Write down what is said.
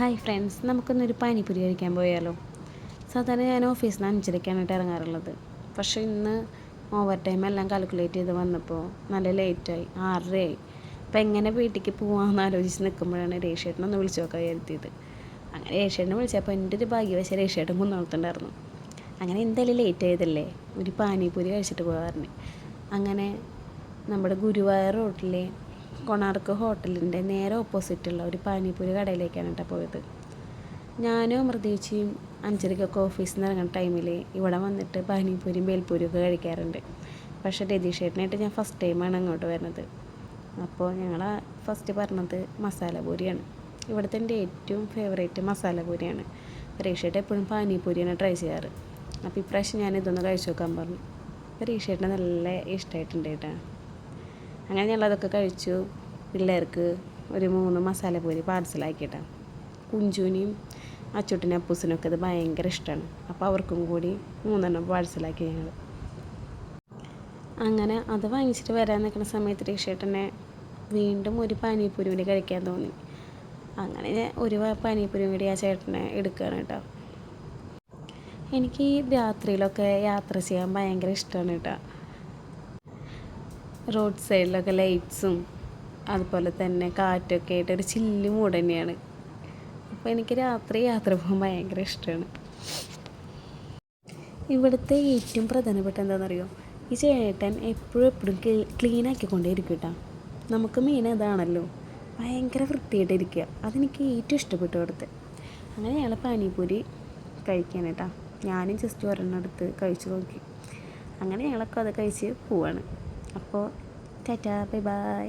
Hi friends, നമുക്കൊന്നൊരു panipuri കഴിക്കാൻ പോയാലോ? സാധാരണ ഞാൻ ഓഫീസിൽ നിന്ന് 5:30 ഇറങ്ങാറുള്ളത്. പക്ഷേ ഇന്ന് ഓവർ ടൈം എല്ലാം കാൽക്കുലേറ്റ് ചെയ്ത് വന്നപ്പോൾ നല്ല ലേറ്റായി, 6:30 ആയി. അപ്പോൾ എങ്ങനെ വീട്ടിലേക്ക് പോകാമെന്ന് ആലോചിച്ച് നിൽക്കുമ്പോഴാണ് രേഷേട്ടനൊന്ന് വിളിച്ചു നോക്കാൻ കരുതിയത്. അങ്ങനെ രേഷേട്ടനെ വിളിച്ചപ്പോൾ എൻ്റെ ഒരു ഭാഗ്യവശാൽ രേഷേട്ടൻ മുന്നോട്ടുണ്ടായിരുന്നു. അങ്ങനെ എന്തായാലും ലേറ്റ് ആയതല്ലേ, ഒരു പാനിപ്പൂരി കഴിച്ചിട്ട് പോകാറുണ്ട്. അങ്ങനെ നമ്മുടെ ഗുരുവായൂർ റോട്ടിലെ കൊണാർക്ക് ഹോട്ടലിൻ്റെ നേരെ ഓപ്പോസിറ്റുള്ള ഒരു പാനിപ്പൂരി കടയിലേക്കാണ് കേട്ടോ പോയത്. ഞാനും അമൃതേച്ചിയും 5:30 ഓഫീസിൽ നിന്ന് ഇറങ്ങുന്ന ടൈമിൽ ഇവിടെ വന്നിട്ട് പാനിപ്പൂരിയും ബേൽപ്പൂരിയും ഒക്കെ കഴിക്കാറുണ്ട്. പക്ഷേ രതീഷേട്ടനായിട്ട് ഞാൻ ഫസ്റ്റ് ടൈമാണ് അങ്ങോട്ട് വരുന്നത്. അപ്പോൾ ഞങ്ങൾ ഫസ്റ്റ് പറഞ്ഞത് മസാല പൂരിയാണ്. ഇവിടുത്തെ എൻ്റെ ഏറ്റവും ഫേവറേറ്റ് മസാല പൂരിയാണ്. രതീഷേട്ടൻ എപ്പോഴും പാനിപ്പൂരിയാണ് ട്രൈ ചെയ്യാറ്. അപ്പോൾ ഇപ്രാവശ്യം ഞാൻ ഇതൊന്ന് കഴിച്ചു നോക്കാൻ പറഞ്ഞു. അപ്പോൾ രതീഷേട്ടന് നല്ല ഇഷ്ടമായിട്ടുണ്ട് കേട്ടോ. അങ്ങനെ ഞങ്ങളതൊക്കെ കഴിച്ചു. പിള്ളേർക്ക് ഒരു 3 മസാലപ്പൂരി പാർസലാക്കിയിട്ടാണ്. കുഞ്ചുവിനെയും അച്ചുട്ടിനും അപ്പൂസിനൊക്കെ ഇത് ഭയങ്കര ഇഷ്ടമാണ്. അപ്പോൾ അവർക്കും കൂടി 3 പാർസലാക്കി ഞങ്ങൾ. അങ്ങനെ അത് വാങ്ങിച്ചിട്ട് വരാൻ നിൽക്കുന്ന സമയത്ത് രേഷേട്ടനെ വീണ്ടും ഒരു പാനിപ്പൂരി കൂടി കഴിക്കാൻ തോന്നി. അങ്ങനെ ഒരു പാനിപ്പൂരി കൂടി ആ ചേട്ടനെ എടുക്കുകയാണ് കേട്ടോ. എനിക്ക് രാത്രിയിലൊക്കെ യാത്ര ചെയ്യാൻ ഭയങ്കര ഇഷ്ടമാണ് കേട്ടോ. റോഡ് സൈഡിലൊക്കെ ലൈറ്റ്സും അതുപോലെ തന്നെ കാറ്റൊക്കെ ആയിട്ട് ഒരു ചില്ല് മൂഡ് തന്നെയാണ്. അപ്പോൾ എനിക്ക് രാത്രി യാത്ര പോകാൻ ഭയങ്കര ഇഷ്ടമാണ്. ഇവിടുത്തെ ഏറ്റവും പ്രധാനപ്പെട്ട എന്താണെന്നറിയോ, ഈ ചേട്ടൻ എപ്പോഴും ക്ലീൻ ആക്കിക്കൊണ്ടേയിരിക്കും കേട്ടോ. നമുക്ക് മെയിൻ അതാണല്ലോ, ഭയങ്കര വൃത്തിയായിട്ടിരിക്കുക. അതെനിക്ക് ഏറ്റവും ഇഷ്ടപ്പെട്ടു അവിടുത്തെ. അങ്ങനെ ഞങ്ങൾ പാനിപ്പൂരി കഴിക്കാൻ കേട്ടോ. ഞാനും ജസ്റ്റ് ഒരെണ്ണം എടുത്ത് കഴിച്ച് നോക്കി. അങ്ങനെ ഞങ്ങളൊക്കെ അത് കഴിച്ച് പോവാണ്. അപ്പോൾ ടാറ്റാ, ബൈ ബൈ.